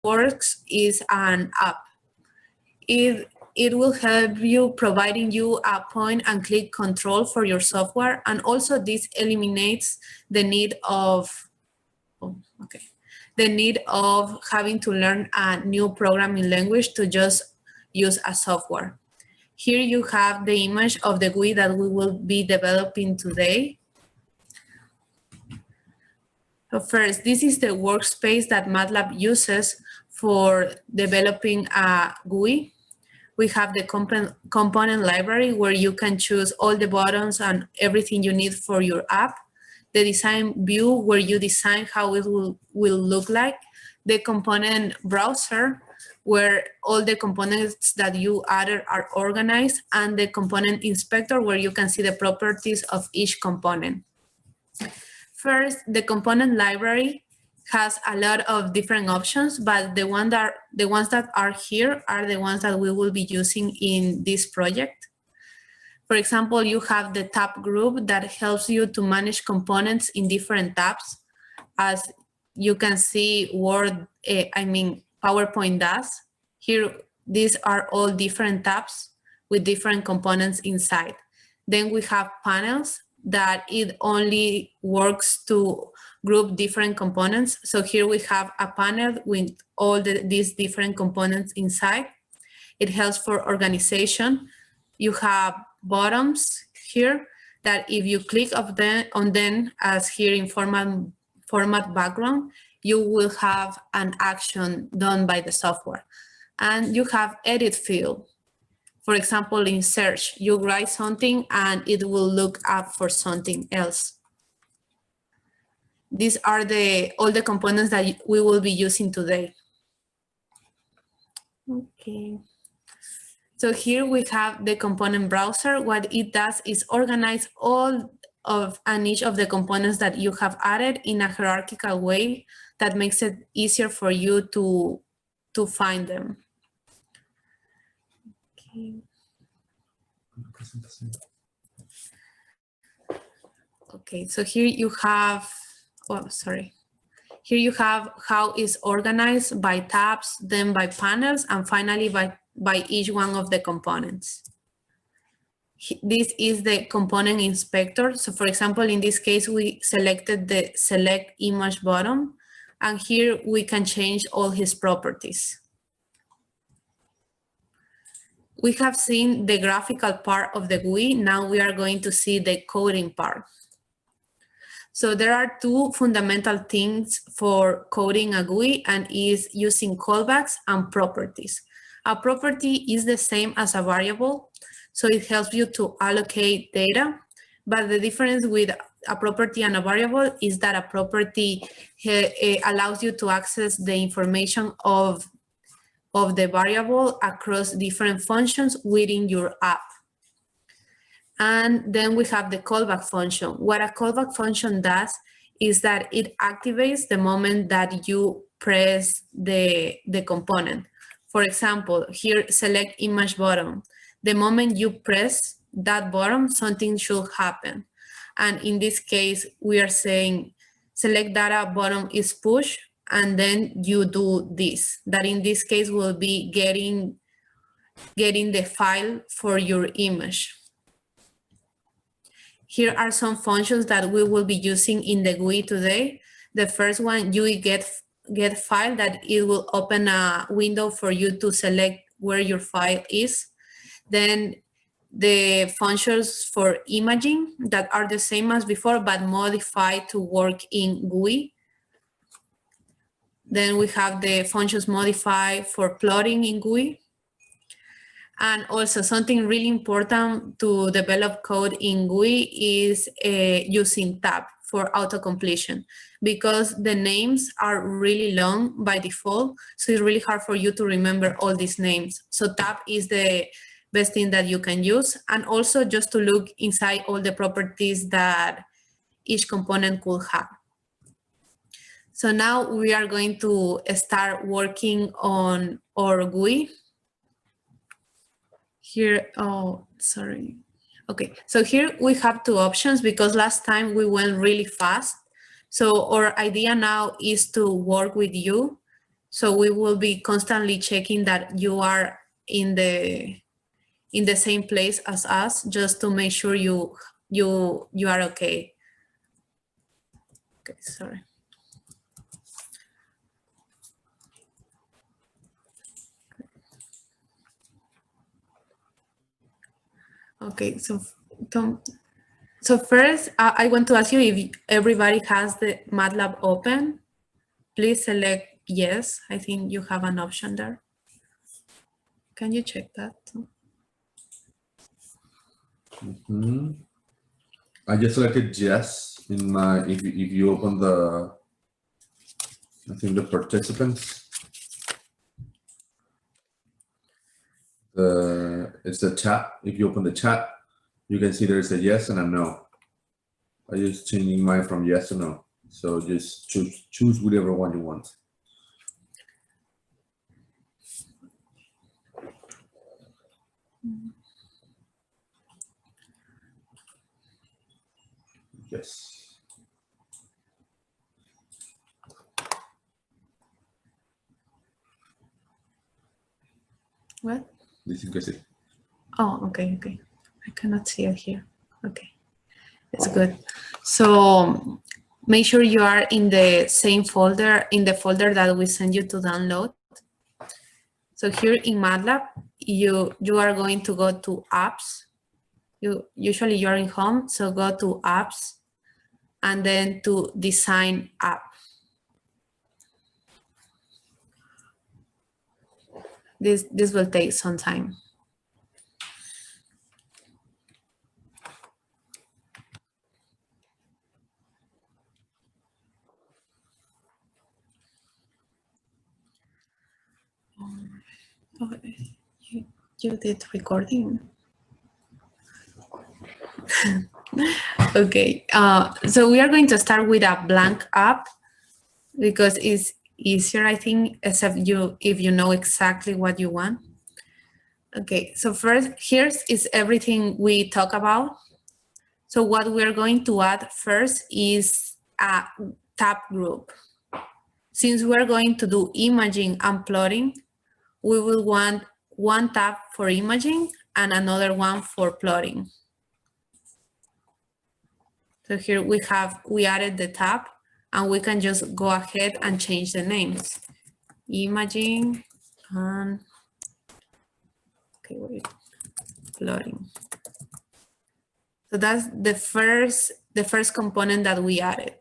works is an app. It will help you providing you a point and click control for your software, and also this eliminates the need of having to learn a new programming language to just use a software. Here you have the image of the GUI that we will be developing today. So first, this is the workspace that MATLAB uses for developing a GUI. We have the component library where you can choose all the buttons and everything you need for your app. The design view where you design how it will look like. The component browser where all the components that you added are organized, and the component inspector where you can see the properties of each component. First, the component library has a lot of different options, but the ones that are here are the ones that we will be using in this project. For example, you have the tab group that helps you to manage components in different tabs. As you can see, PowerPoint does. Here, these are all different tabs with different components inside. Then we have panels that it only works to group different components. So here we have a panel with all these different components inside. It helps for organization. You have buttons here that if you click on them, as here in format background, you will have an action done by the software. And you have edit field. For example, in search, you write something and it will look up for something else. These are all the components that we will be using today. Okay. So here we have the component browser. What it does is organize all of and each of the components that you have added in a hierarchical way that makes it easier for you to find them. Okay. Okay, so here you have, Here you have how it's organized by tabs, then by panels, and finally by each one of the components. This is the component inspector. So for example, in this case, we selected the select image button, and here we can change all his properties. We have seen the graphical part of the GUI. Now we are going to see the coding part. So there are two fundamental things for coding a GUI, and is using callbacks and properties. A property is the same as a variable, so it helps you to allocate data. But the difference with a property and a variable is that a property allows you to access the information of the variable across different functions within your app. And then we have the callback function. What a callback function does is that it activates the moment that you press the component. For example, here, select image button. The moment you press that button, something should happen. And in this case, we are saying select data button is push, and then you do this. That in this case will be getting the file for your image. Here are some functions that we will be using in the GUI today. The first one, GUI get file, that it will open a window for you to select where your file is. Then the functions for imaging that are the same as before, but modified to work in GUI. Then we have the functions modified for plotting in GUI. And also something really important to develop code in GUI is using tab for auto-completion, because the names are really long by default. So it's really hard for you to remember all these names. So tab is the best thing that you can use. And also just to look inside all the properties that each component could have. So now we are going to start working on our GUI. Here, oh, sorry. Okay, so here we have two options because last time we went really fast. So our idea now is to work with you So we will be constantly checking that you are in the same place as us, just to make sure you are okay. Okay, sorry. Okay, so Tom, so first I want to ask you if everybody has the MATLAB open. Please select yes. I think you have an option there. Can you check that? I just selected yes in my, if you open the, I think the participants, it's the chat. If you open the chat, you can see there's a yes and a no. I just changing mine from yes to no. So just choose whatever one you want. Yes. What? This is good. Oh, okay, okay. I cannot see it here. Okay, it's good. So make sure you are in the same folder, in the folder that we send you to download. So here in MATLAB, you are going to go to apps. Usually you're in home, so go to apps and then to design app. This will take some time. Okay. You did recording. Okay, so we are going to start with a blank app because it's easier, I think, except if you know exactly what you want. Okay, so first, here's is everything we talk about. So what we're going to add first is a tab group. Since we're going to do imaging and plotting, we will want one tab for imaging and another one for plotting. So here we added the tab and we can just go ahead and change the names. Imaging and, okay, wait, plotting. So that's the first component that we added.